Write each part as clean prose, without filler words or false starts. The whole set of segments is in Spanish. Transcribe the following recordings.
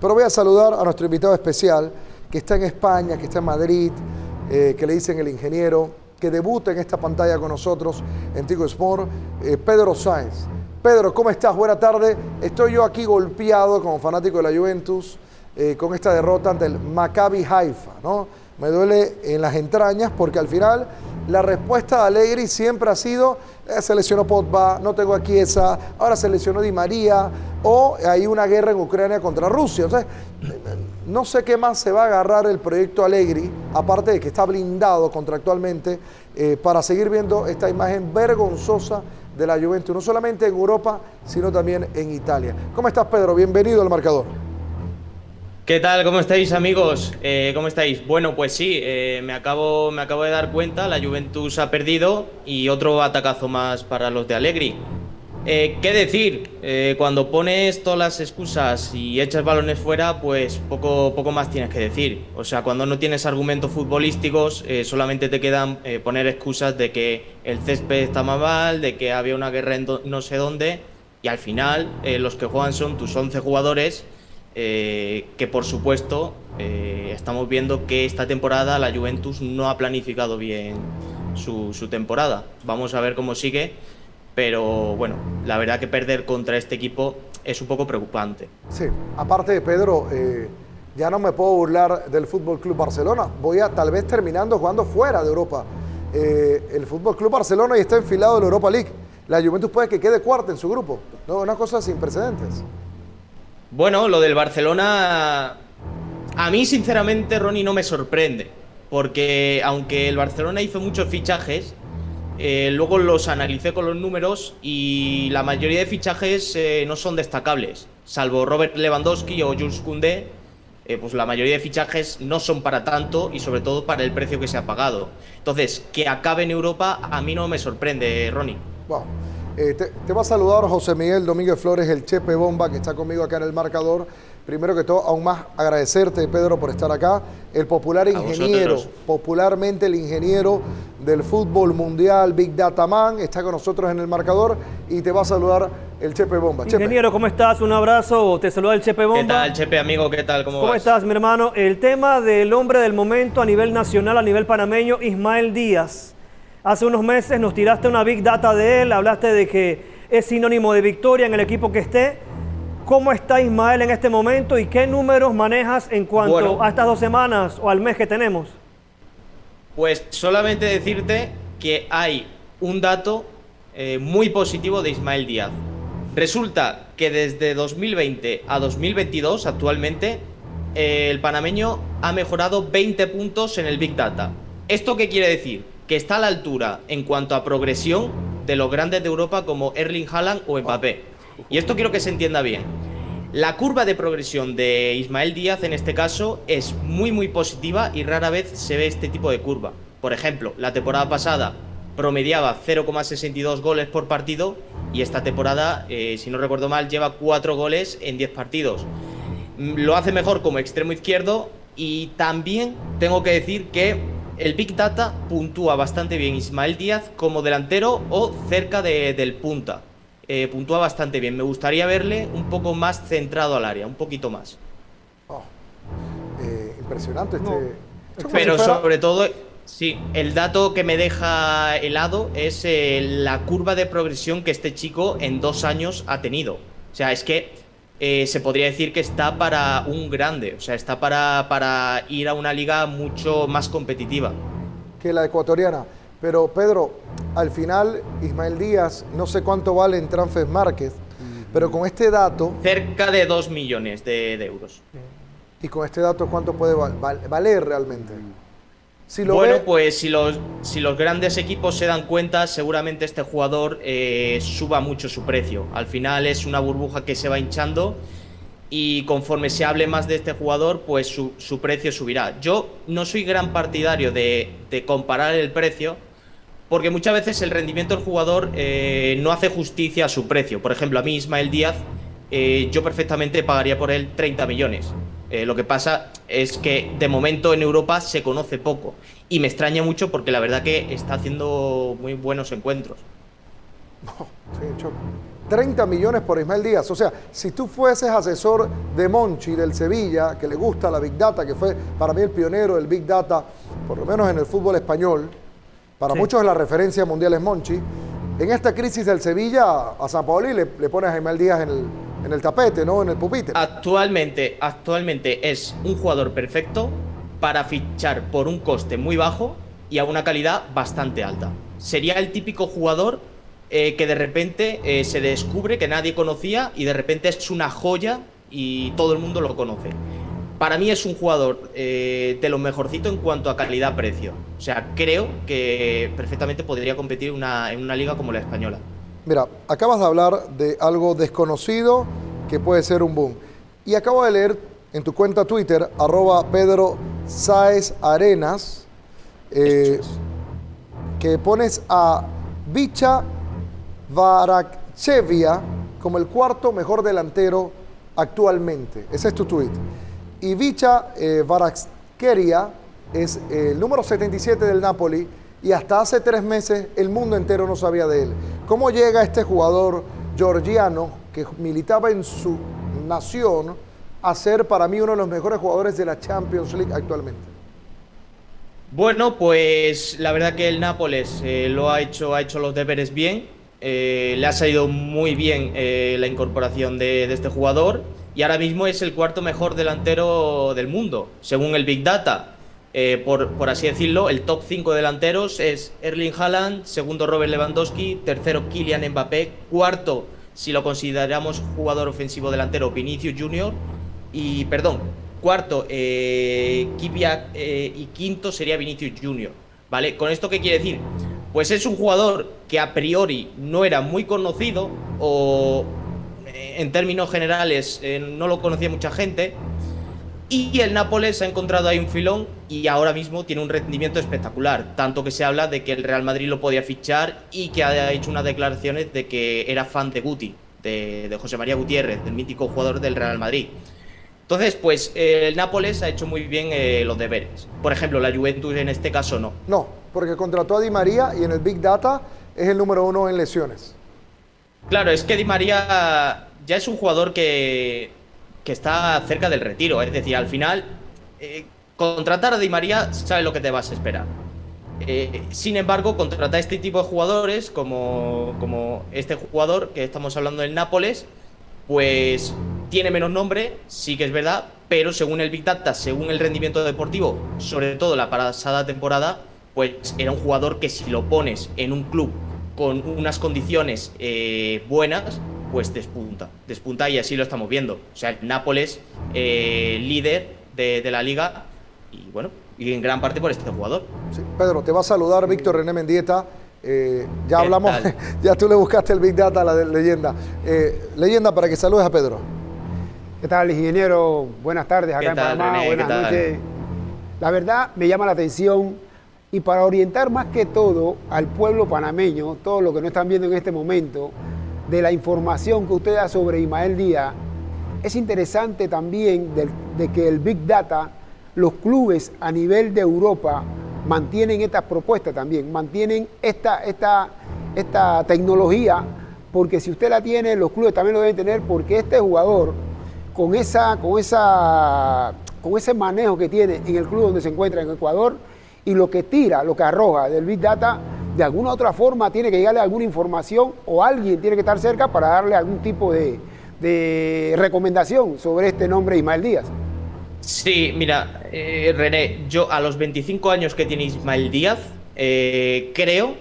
Pero voy a saludar a nuestro invitado especial, que está en España, que está en Madrid, que le dicen el ingeniero, que debuta en esta pantalla con nosotros en Tigo Sport, Pedro Sáenz. Pedro, ¿cómo estás? Buena tarde. Estoy yo aquí golpeado como fanático de la Juventus con esta derrota ante el Maccabi Haifa, ¿no? Me duele en las entrañas porque al final la respuesta de Allegri siempre ha sido se lesionó Pogba, no tengo a Chiesa, ahora se lesionó Di María, o hay una guerra en Ucrania contra Rusia. Entonces, no sé qué más se va a agarrar el proyecto Allegri, aparte de que está blindado contractualmente, para seguir viendo esta imagen vergonzosa de la Juventus, no solamente en Europa, sino también en Italia. ¿Cómo estás, Pedro? Bienvenido al marcador. ¿Qué tal? ¿Cómo estáis, amigos? ¿Cómo estáis? Bueno, pues sí, me acabo de dar cuenta, la Juventus ha perdido y otro atacazo más para los de Allegri. ¿Qué decir? Cuando pones todas las excusas y echas balones fuera, pues poco más tienes que decir. O sea, cuando no tienes argumentos futbolísticos, solamente te quedan poner excusas de que el césped está mal, de que había una guerra en no sé dónde, y al final los que juegan son tus 11 jugadores. Que por supuesto estamos viendo que esta temporada la Juventus no ha planificado bien su temporada. Vamos a ver cómo sigue, pero bueno, la verdad que perder contra este equipo es un poco preocupante. Sí, aparte de Pedro, ya no me puedo burlar del Fútbol Club Barcelona. Voy a tal vez terminando jugando fuera de Europa. El Fútbol Club Barcelona ya está enfilado en la Europa League. La Juventus puede que quede cuarta en su grupo. No, una cosa sin precedentes. Bueno, lo del Barcelona, a mí sinceramente, Ronnie, no me sorprende, porque aunque el Barcelona hizo muchos fichajes, luego los analicé con los números y la mayoría de fichajes no son destacables, salvo Robert Lewandowski o Jules Koundé. Pues la mayoría de fichajes no son para tanto y sobre todo para el precio que se ha pagado. Entonces, que acabe en Europa a mí no me sorprende, Ronnie. Wow. Te va a saludar José Miguel Domínguez Flores, el Chepe Bomba, que está conmigo acá en el marcador. Primero que todo, aún más agradecerte, Pedro, por estar acá. El popular ingeniero, popularmente el ingeniero del fútbol mundial, Big Data Man, está con nosotros en el marcador y te va a saludar el Chepe Bomba. Ingeniero, ¿cómo estás? Un abrazo, te saluda el Chepe Bomba. ¿Qué tal, Chepe, amigo? ¿Qué tal? ¿Cómo vas? estás, mi hermano? El tema del hombre del momento a nivel nacional, a nivel panameño, Ismael Díaz. Hace unos meses nos tiraste una big data de él, hablaste de que es sinónimo de victoria en el equipo que esté. ¿Cómo está Ismael en este momento y qué números manejas en cuanto a estas 2 semanas o al mes que tenemos? Pues solamente decirte que hay un dato muy positivo de Ismael Díaz. Resulta que desde 2020 a 2022, actualmente, el panameño ha mejorado 20 puntos en el Big Data. ¿Esto qué quiere decir? Que está a la altura en cuanto a progresión de los grandes de Europa como Erling Haaland o Mbappé. Y esto quiero que se entienda bien. La curva de progresión de Ismael Díaz en este caso es muy positiva y rara vez se ve este tipo de curva. Por ejemplo, la temporada pasada promediaba 0,62 goles por partido y esta temporada, si no recuerdo mal, lleva 4 goles en 10 partidos. Lo hace mejor como extremo izquierdo y también tengo que decir que el Big Data puntúa bastante bien Ismael Díaz como delantero o cerca del punta. Puntúa bastante bien. Me gustaría verle un poco más centrado al área, un poquito más. Impresionante Pero sobre todo, sí, el dato que me deja helado es la curva de progresión que este chico en 2 años ha tenido. O sea, es que se podría decir que está para un grande, o sea, está para ir a una liga mucho más competitiva que la ecuatoriana. Pero Pedro, al final Ismael Díaz, no sé cuánto vale en Transfer Market, pero con este dato... Cerca de 2 millones de euros. ¿Y con este dato cuánto puede valer realmente? Pues si los grandes equipos se dan cuenta, seguramente este jugador suba mucho su precio. Al final es una burbuja que se va hinchando y conforme se hable más de este jugador, pues su precio subirá. Yo no soy gran partidario de comparar el precio, porque muchas veces el rendimiento del jugador no hace justicia a su precio. Por ejemplo, a mí Ismael Díaz, yo perfectamente pagaría por él 30 millones. Lo que pasa es que de momento en Europa se conoce poco y me extraña mucho porque la verdad que está haciendo muy buenos encuentros. No, estoy en shock. 30 millones por Ismael Díaz. O sea, si tú fueses asesor de Monchi del Sevilla, que le gusta la Big Data, que fue para mí el pionero del Big Data, por lo menos en el fútbol español, para muchos la referencia mundial es Monchi, en esta crisis del Sevilla, a San Paoli le pones a Ismael Díaz en el tapete, ¿no? En el pupitre. Actualmente es un jugador perfecto para fichar por un coste muy bajo y a una calidad bastante alta. Sería el típico jugador que de repente se descubre que nadie conocía y de repente es una joya y todo el mundo lo conoce. Para mí es un jugador de lo mejorcito en cuanto a calidad-precio. O sea, creo que perfectamente podría competir en una liga como la española. Mira, acabas de hablar de algo desconocido que puede ser un boom. Y acabo de leer en tu cuenta Twitter, @Pedro Sáez Arenas, que pones a Vicha Kvaratskhelia como el cuarto mejor delantero actualmente. Ese es tu tweet. Y Vicha Kvaratskhelia es el número 77 del Napoli y hasta hace 3 meses el mundo entero no sabía de él. ¿Cómo llega este jugador georgiano que militaba en su nación a ser para mí uno de los mejores jugadores de la Champions League actualmente? Bueno, pues la verdad que el Nápoles ha hecho los deberes bien. Le ha salido muy bien la incorporación de este jugador y ahora mismo es el cuarto mejor delantero del mundo, según el Big Data. Por así decirlo, el top 5 delanteros es Erling Haaland, segundo Robert Lewandowski, tercero Kylian Mbappé, cuarto, si lo consideramos jugador ofensivo delantero, Vinicius Junior, cuarto Kvyat y quinto sería Vinicius Junior, ¿vale? ¿Con esto qué quiere decir? Pues es un jugador que a priori no era muy conocido o en términos generales no lo conocía mucha gente y el Nápoles ha encontrado ahí un filón y ahora mismo tiene un rendimiento espectacular, tanto que se habla de que el Real Madrid lo podía fichar y que ha hecho unas declaraciones de que era fan de Guti, de José María Gutiérrez, del mítico jugador del Real Madrid. Entonces, pues el Nápoles ha hecho muy bien los deberes. Por ejemplo, la Juventus en este caso no. No, porque contrató a Di María y en el Big Data es el número 1 en lesiones. Claro, es que Di María ya es un jugador que está cerca del retiro. Es decir, al final, contratar a Di María sabes lo que te vas a esperar. Sin embargo, contratar a este tipo de jugadores, como este jugador que estamos hablando del Nápoles, pues tiene menos nombre, sí que es verdad, pero según el Big Data, según el rendimiento deportivo, sobre todo la pasada temporada, pues era un jugador que si lo pones en un club con unas condiciones buenas, pues despunta y así lo estamos viendo. O sea, el Nápoles líder de la liga y bueno, y en gran parte por este jugador. Sí, Pedro, te va a saludar Víctor René Mendieta. Ya hablamos, ya tú le buscaste el Big Data a la de Leyenda. Leyenda, para que saludes a Pedro. ¿Qué tal, ingeniero? Buenas tardes acá en Panamá, René? buenas noches. La verdad me llama la atención y para orientar más que todo al pueblo panameño, todo lo que no están viendo en este momento, de la información que usted da sobre Ismael Díaz, es interesante también de que el Big Data, los clubes a nivel de Europa mantienen estas propuestas también, mantienen esta tecnología, porque si usted la tiene, los clubes también lo deben tener, porque este jugador, con ese manejo que tiene en el club donde se encuentra en Ecuador, y lo que tira, lo que arroja del Big Data, de alguna u otra forma tiene que llegarle alguna información o alguien tiene que estar cerca para darle algún tipo de recomendación sobre este nombre Ismael Díaz. Sí, mira, René, yo a los 25 años que tiene Ismael Díaz, creo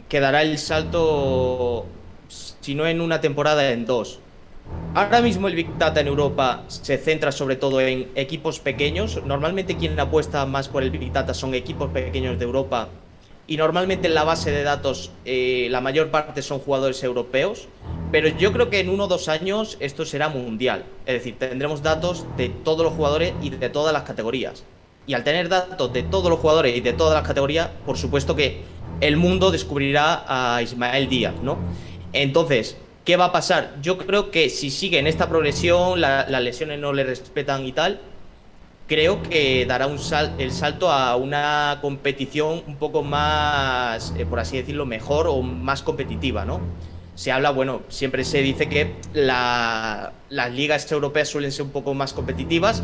que dará el salto, si no en una temporada, en 2. Ahora mismo el Big Data en Europa se centra sobre todo en equipos pequeños. Normalmente quien apuesta más por el Big Data son equipos pequeños de Europa y normalmente en la base de datos la mayor parte son jugadores europeos. Pero yo creo que en 1 o 2 años esto será mundial. Es decir, tendremos datos de todos los jugadores y de todas las categorías. Y al tener datos de todos los jugadores y de todas las categorías, por supuesto que el mundo descubrirá a Ismael Díaz, ¿no? Entonces, ¿qué va a pasar? Yo creo que si sigue en esta progresión, las lesiones no le respetan y tal, creo que dará el salto a una competición un poco más, por así decirlo, mejor o más competitiva, ¿no? se habla, bueno, siempre se dice que las ligas europeas suelen ser un poco más competitivas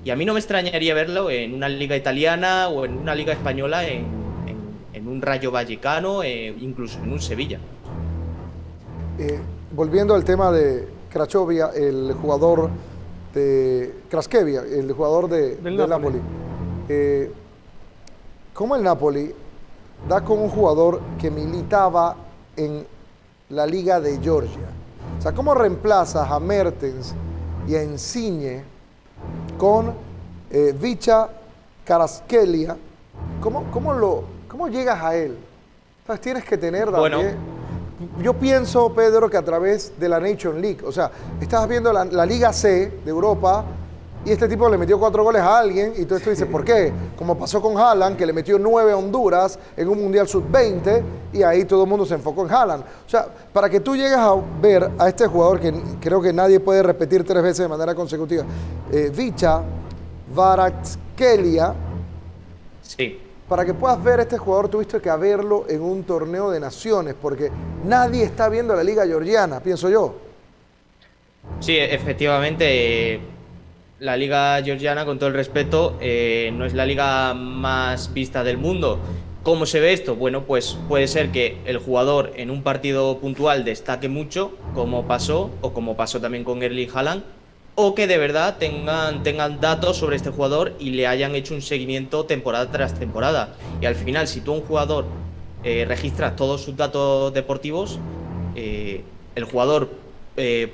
y a mí no me extrañaría verlo en una liga italiana o en una liga española, en un Rayo Vallecano, incluso en un Sevilla. Volviendo al tema de Crachovia, el jugador de Krashkevia, el jugador del Napoli. ¿Cómo el Napoli da con un jugador que militaba en la Liga de Georgia? O sea, ¿cómo reemplazas a Mertens y a Insigne con Vicha Kvaratskhelia? ¿Cómo llegas a él? Entonces tienes que tener también... Bueno. Yo pienso, Pedro, que a través de la Nation League, o sea, estás viendo la Liga C de Europa y este tipo le metió 4 goles a alguien y entonces tú dices, ¿por qué? Como pasó con Haaland, que le metió 9 a Honduras en un Mundial Sub-20 y ahí todo el mundo se enfocó en Haaland. O sea, para que tú llegues a ver a este jugador que creo que nadie puede repetir 3 veces de manera consecutiva, Vicha Kvaratskhelia, Sí. para que puedas ver a este jugador tuviste que verlo en un torneo de naciones, porque nadie está viendo la liga georgiana, pienso yo. Sí, efectivamente, la liga georgiana, con todo el respeto, no es la liga más vista del mundo. ¿Cómo se ve esto? Bueno, pues puede ser que el jugador en un partido puntual destaque mucho, como pasó también con Erling Haaland, o que de verdad tengan datos sobre este jugador y le hayan hecho un seguimiento temporada tras temporada. Y al final, si tú a un jugador registras todos sus datos deportivos, el jugador,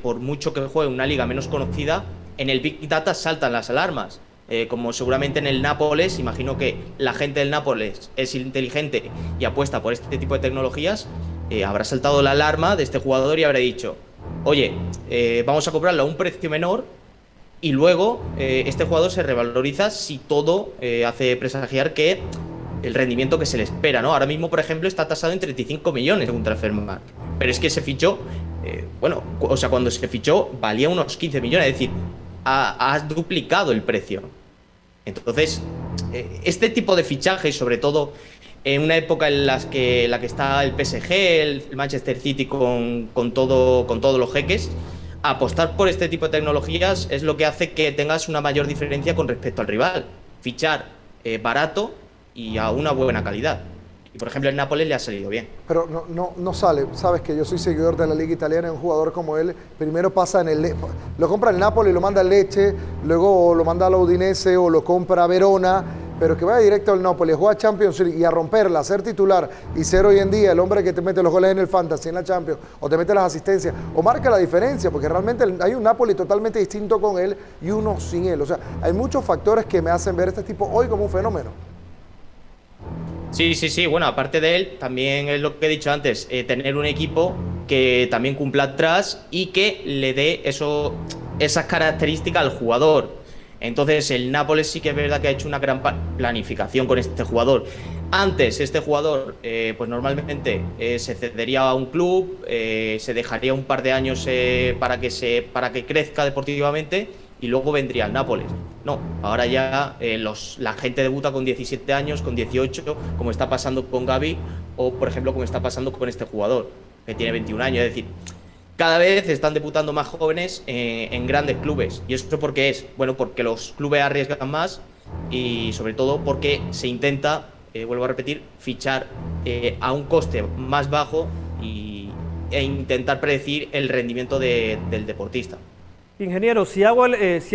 por mucho que juegue en una liga menos conocida, en el Big Data saltan las alarmas. Como seguramente en el Nápoles, imagino que la gente del Nápoles es inteligente y apuesta por este tipo de tecnologías, habrá saltado la alarma de este jugador y habrá dicho: oye, vamos a cobrarlo a un precio menor y luego este jugador se revaloriza si todo hace presagiar que el rendimiento que se le espera, ¿no? Ahora mismo, por ejemplo, está tasado en 35 millones según Transfermarkt, pero es que se fichó, cuando se fichó valía unos 15 millones, es decir, ha duplicado el precio. Entonces, este tipo de fichajes, sobre todo en una época en la que está el PSG, el Manchester City con todos los jeques, apostar por este tipo de tecnologías es lo que hace que tengas una mayor diferencia con respecto al rival. Fichar barato y a una buena calidad. Y por ejemplo, el Nápoles le ha salido bien. Pero no sale. Sabes que yo soy seguidor de la Liga Italiana. Un jugador como él, primero pasa lo compra el Napoli, lo manda al Lecce, luego lo manda a la Udinese o lo compra a Verona, pero que vaya directo al Napoli, a jugar Champions League y a romperla, a ser titular y ser hoy en día el hombre que te mete los goles en el Fantasy, en la Champions, o te mete las asistencias, o marca la diferencia, porque realmente hay un Napoli totalmente distinto con él y uno sin él. O sea, hay muchos factores que me hacen ver a este tipo hoy como un fenómeno. Sí. Bueno, aparte de él, también es lo que he dicho antes, tener un equipo que también cumpla atrás y que le dé esas características al jugador. Entonces, el Nápoles sí que es verdad que ha hecho una gran planificación con este jugador. Antes, este jugador, pues normalmente se cedería a un club, se dejaría un par de años para que crezca deportivamente y luego vendría al Nápoles. No, ahora ya la gente debuta con 17 años, con 18, como está pasando con Gavi o, por ejemplo, como está pasando con este jugador, que tiene 21 años. Es decir, cada vez están debutando más jóvenes en grandes clubes. ¿Y esto por qué es? Bueno, porque los clubes arriesgan más y sobre todo porque se intenta, vuelvo a repetir, fichar a un coste más bajo e intentar predecir el rendimiento del deportista. Ingeniero, si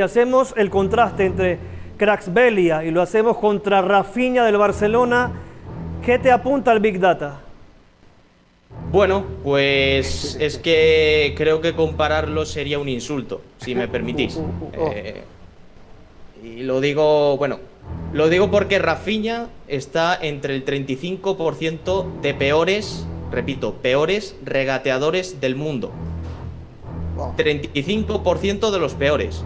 hacemos el contraste entre Kvaratskhelia y lo hacemos contra Rafinha del Barcelona, ¿qué te apunta al Big Data? Bueno, pues es que creo que compararlo sería un insulto, si me permitís. Y lo digo porque Rafinha está entre el 35% de peores regateadores del mundo. 35% de los peores.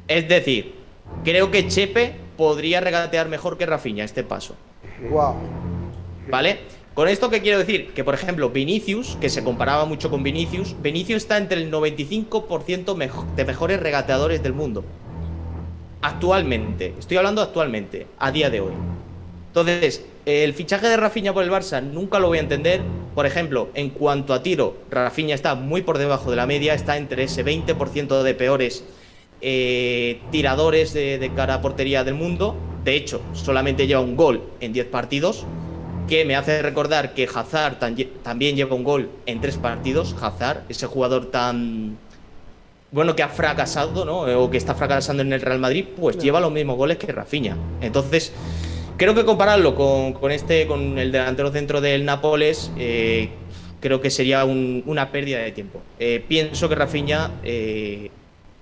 Es decir, creo que Chepe podría regatear mejor que Rafinha a este paso. Wow. ¿Vale? ¿Con esto qué quiero decir? Que, por ejemplo, Vinicius, que se comparaba mucho con Vinicius está entre el 95% de mejores regateadores del mundo. Actualmente, estoy hablando actualmente, a día de hoy. Entonces, el fichaje de Rafinha por el Barça nunca lo voy a entender Por ejemplo, en cuanto a tiro, Rafinha está muy por debajo de la media, está entre ese 20% de peores tiradores de cara a portería del mundo. De hecho, solamente lleva un gol en 10 partidos, que me hace recordar que Hazard también lleva un gol en 3 partidos. Hazard, ese jugador tan... bueno, que ha fracasado, ¿no? O que está fracasando en el Real Madrid, pues lleva los mismos goles que Rafinha. Entonces, creo que compararlo con el delantero centro del Nápoles, creo que sería una pérdida de tiempo. Pienso que Rafinha,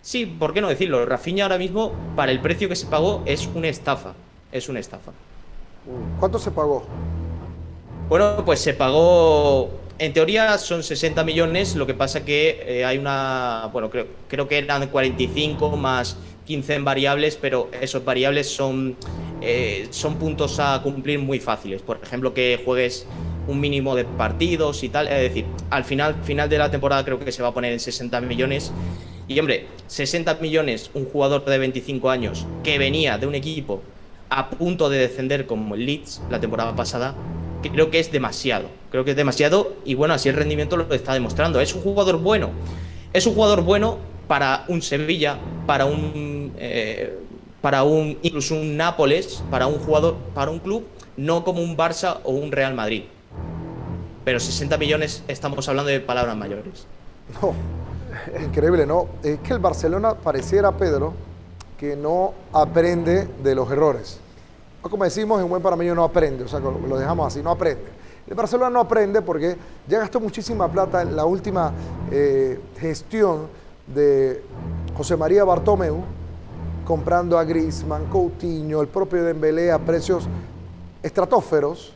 sí, ¿por qué no decirlo? Rafinha ahora mismo, para el precio que se pagó, es una estafa. Es una estafa. ¿Cuánto se pagó? Bueno, pues se pagó, en teoría son 60 millones, lo que pasa que hay una, bueno, creo que eran 45 más 15 en variables, pero esos variables son puntos a cumplir muy fáciles. Por ejemplo, que juegues un mínimo de partidos y tal, es decir, al final de la temporada creo que se va a poner en 60 millones. Y hombre, 60 millones, un jugador de 25 años que venía de un equipo a punto de descender como el Leeds la temporada pasada, creo que es demasiado. Creo que es demasiado y bueno, así el rendimiento lo está demostrando. Es un jugador bueno. Es un jugador bueno para un Sevilla, para un incluso un Nápoles, para un club, no como un Barça o un Real Madrid. Pero 60 millones estamos hablando de palabras mayores. No, increíble, ¿no? Es que el Barcelona pareciera, Pedro, que no aprende de los errores. O como decimos en buen panameño, no aprende, o sea, lo dejamos así, no aprende. El Barcelona no aprende porque ya gastó muchísima plata en la última gestión de José María Bartomeu, comprando a Griezmann, Coutinho, el propio Dembélé a precios estratosferos,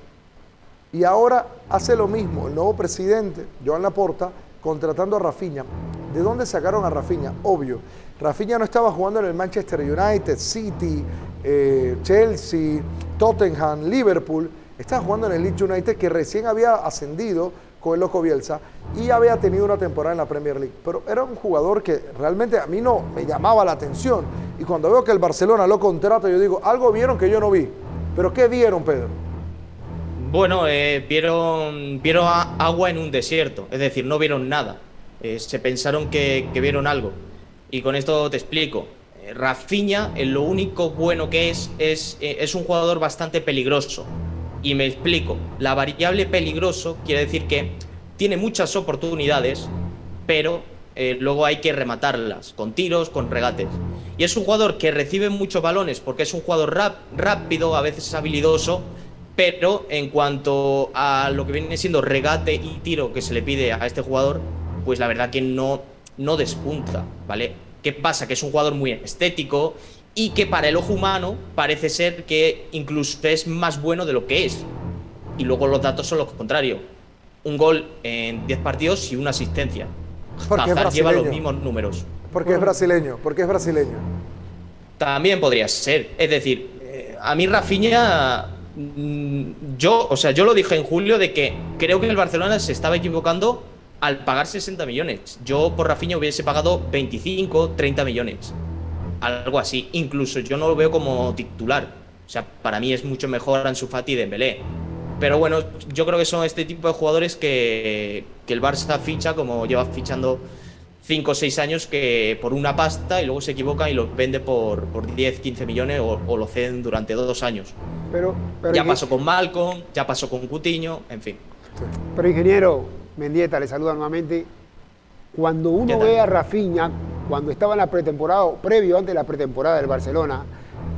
y ahora hace lo mismo el nuevo presidente, Joan Laporta, contratando a Rafinha. ¿De dónde sacaron a Rafinha? Obvio, Rafinha no estaba jugando en el Manchester United, City, Chelsea, Tottenham, Liverpool. Estaba jugando en el Leeds United, que recién había ascendido con el loco Bielsa y había tenido una temporada en la Premier League. Pero era un jugador que realmente a mí no me llamaba la atención. Y cuando veo que el Barcelona lo contrata, yo digo, algo vieron que yo no vi. ¿Pero qué vieron, Pedro? Bueno, vieron agua en un desierto, es decir, no vieron nada. Se pensaron que vieron algo. Y con esto te explico. Rafinha, lo único bueno que es un jugador bastante peligroso. Y me explico. La variable peligroso quiere decir que tiene muchas oportunidades, pero luego hay que rematarlas con tiros, con regates. Y es un jugador que recibe muchos balones porque es un jugador rápido, a veces habilidoso, pero en cuanto a lo que viene siendo regate y tiro que se le pide a este jugador, pues la verdad que no despunta, ¿vale? ¿Qué pasa? Que es un jugador muy estético y que para el ojo humano parece ser que incluso es más bueno de lo que es. Y luego los datos son los contrarios. Un gol en 10 partidos y una asistencia. Hazard lleva los mismos números. Porque es brasileño, porque es brasileño. También podría ser. Es decir, a mí Rafinha, yo lo dije en julio de que creo que el Barcelona se estaba equivocando al pagar 60 millones. Yo por Rafinha hubiese pagado 25, 30 millones. Algo así. Incluso yo no lo veo como titular. O sea, para mí es mucho mejor Ansu Fati y Dembélé. Pero bueno, yo creo que son este tipo de jugadores que el Barça ficha, como lleva fichando 5 o 6 años, que por una pasta y luego se equivoca y los vende por 10, 15 millones o lo ceden durante 2 años. Pero ya pasó con Malcolm, ya pasó con Coutinho, en fin. Pero ingeniero Mendieta, le saluda nuevamente. Cuando uno ve a Rafinha, cuando estaba en la pretemporada, previo antes de la pretemporada del Barcelona,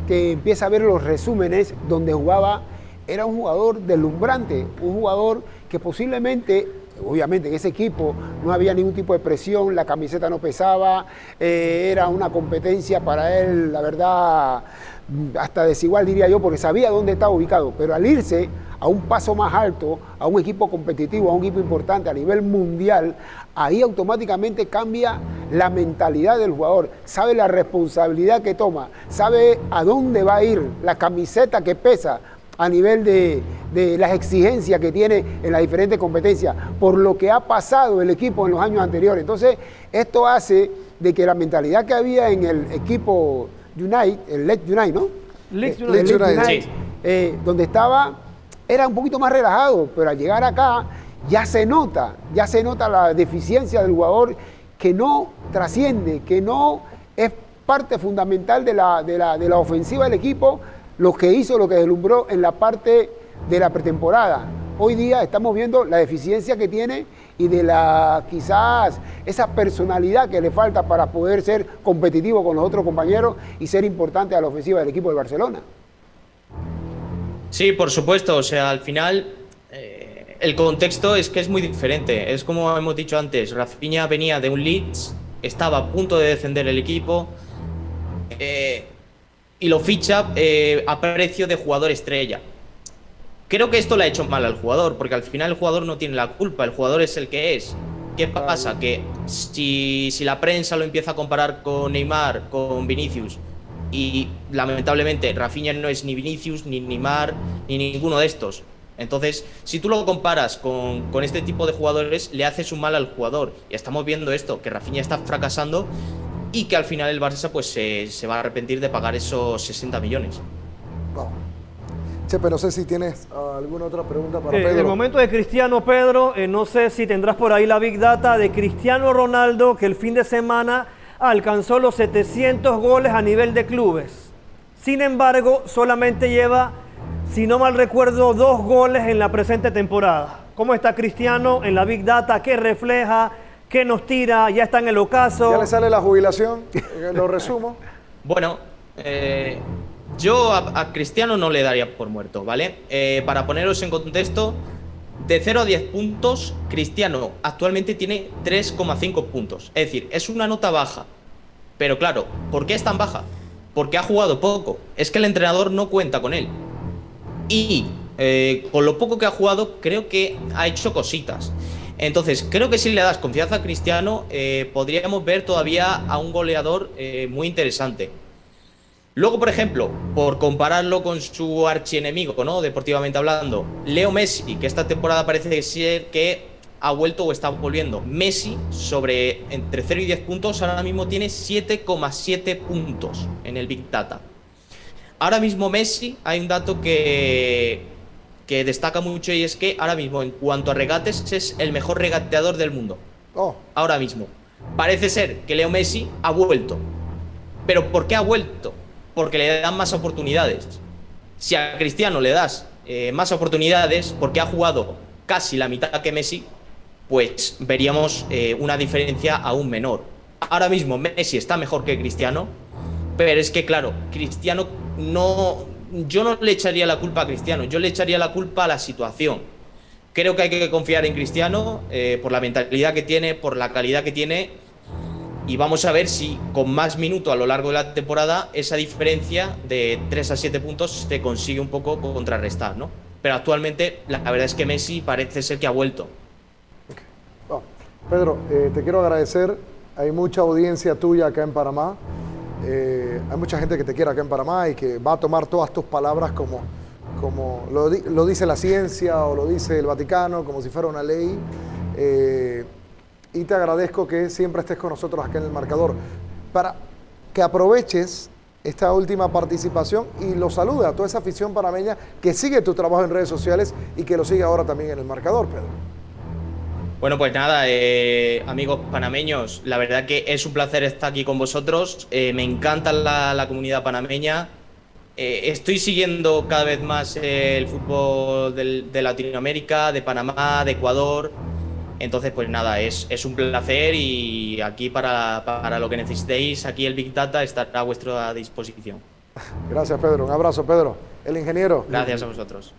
que empieza a ver los resúmenes donde jugaba, era un jugador deslumbrante, un jugador que posiblemente, obviamente en ese equipo no había ningún tipo de presión, la camiseta no pesaba, era una competencia para él, la verdad, hasta desigual diría yo, porque sabía dónde estaba ubicado, pero al irse a un paso más alto, a un equipo competitivo, a un equipo importante a nivel mundial, ahí automáticamente cambia la mentalidad del jugador, sabe la responsabilidad que toma, sabe a dónde va a ir, la camiseta que pesa a nivel de las exigencias que tiene en las diferentes competencias, por lo que ha pasado el equipo en los años anteriores. Entonces, esto hace de que la mentalidad que había en el equipo United, el Leeds United, ¿no? Leeds United, sí. donde estaba, era un poquito más relajado, pero al llegar acá ya se nota la deficiencia del jugador que no trasciende, que no es parte fundamental de la ofensiva del equipo, lo que deslumbró en la parte de la pretemporada. Hoy día estamos viendo la deficiencia que tiene y de quizás esa personalidad que le falta para poder ser competitivo con los otros compañeros y ser importante a la ofensiva del equipo del Barcelona. Sí, por supuesto, o sea, al final el contexto es que es muy diferente. Es como hemos dicho antes, Rafinha venía de un Leeds, estaba a punto de descender el equipo y lo ficha a precio de jugador estrella. Creo que esto le ha hecho mal al jugador, porque al final el jugador no tiene la culpa, el jugador es el que es. ¿Qué pasa? Que si la prensa lo empieza a comparar con Neymar, con Vinicius, y lamentablemente Rafinha no es ni Vinicius, ni Neymar, ni ninguno de estos. Entonces, si tú lo comparas con este tipo de jugadores, le haces un mal al jugador. Y estamos viendo esto, que Rafinha está fracasando y que al final el Barça pues se va a arrepentir de pagar esos 60 millones. Wow. Chepe, no sé si tienes alguna otra pregunta para Pedro. En el momento de Cristiano, Pedro, no sé si tendrás por ahí la Big Data de Cristiano Ronaldo, que el fin de semana alcanzó los 700 goles a nivel de clubes. Sin embargo, solamente lleva, si no mal recuerdo, 2 goles en la presente temporada. ¿Cómo está Cristiano en la Big Data? ¿Qué refleja? ¿Qué nos tira? ¿Ya está en el ocaso? ¿Ya le sale la jubilación? Lo resumo. Bueno, yo a Cristiano no le daría por muerto, ¿vale? Para poneros en contexto, de 0 a 10 puntos, Cristiano actualmente tiene 3,5 puntos. Es decir, es una nota baja. Pero claro, ¿por qué es tan baja? Porque ha jugado poco. Es que el entrenador no cuenta con él. Y con lo poco que ha jugado, creo que ha hecho cositas. Entonces, creo que si le das confianza a Cristiano, podríamos ver todavía a un goleador muy interesante. Luego, por ejemplo, por compararlo con su archienemigo, ¿no? Deportivamente hablando, Leo Messi, que esta temporada parece ser que ha vuelto o está volviendo. Messi, entre 0 y 10 puntos, ahora mismo tiene 7,7 puntos en el Big Data. Ahora mismo Messi, hay un dato que destaca mucho y es que ahora mismo, en cuanto a regates, es el mejor regateador del mundo. Oh. Ahora mismo. Parece ser que Leo Messi ha vuelto. ¿Pero por qué ha vuelto? Porque le dan más oportunidades. Si a Cristiano le das más oportunidades, porque ha jugado casi la mitad que Messi, pues veríamos una diferencia aún menor. Ahora mismo Messi está mejor que Cristiano, pero es que claro, Cristiano yo no le echaría la culpa a Cristiano, yo le echaría la culpa a la situación. Creo que hay que confiar en Cristiano por la mentalidad que tiene, por la calidad que tiene. Y vamos a ver si con más minutos a lo largo de la temporada esa diferencia de 3 a 7 puntos se consigue un poco contrarrestar, ¿no? Pero actualmente la verdad es que Messi parece ser que ha vuelto. Okay. Bueno, Pedro, te quiero agradecer. Hay mucha audiencia tuya acá en Panamá. Hay mucha gente que te quiere acá en Panamá y que va a tomar todas tus palabras como lo dice la ciencia o lo dice el Vaticano, como si fuera una ley. Y te agradezco que siempre estés con nosotros acá en El Marcador, para que aproveches esta última participación y lo salude a toda esa afición panameña que sigue tu trabajo en redes sociales y que lo sigue ahora también en El Marcador, Pedro. Bueno, pues nada, amigos panameños, la verdad que es un placer estar aquí con vosotros. Me encanta la comunidad panameña. Estoy siguiendo cada vez más el fútbol de Latinoamérica, de Panamá, de Ecuador. Entonces, pues nada, es un placer y aquí para lo que necesitéis, aquí el Big Data estará a vuestra disposición. Gracias, Pedro. Un abrazo, Pedro. El ingeniero. Gracias a vosotros.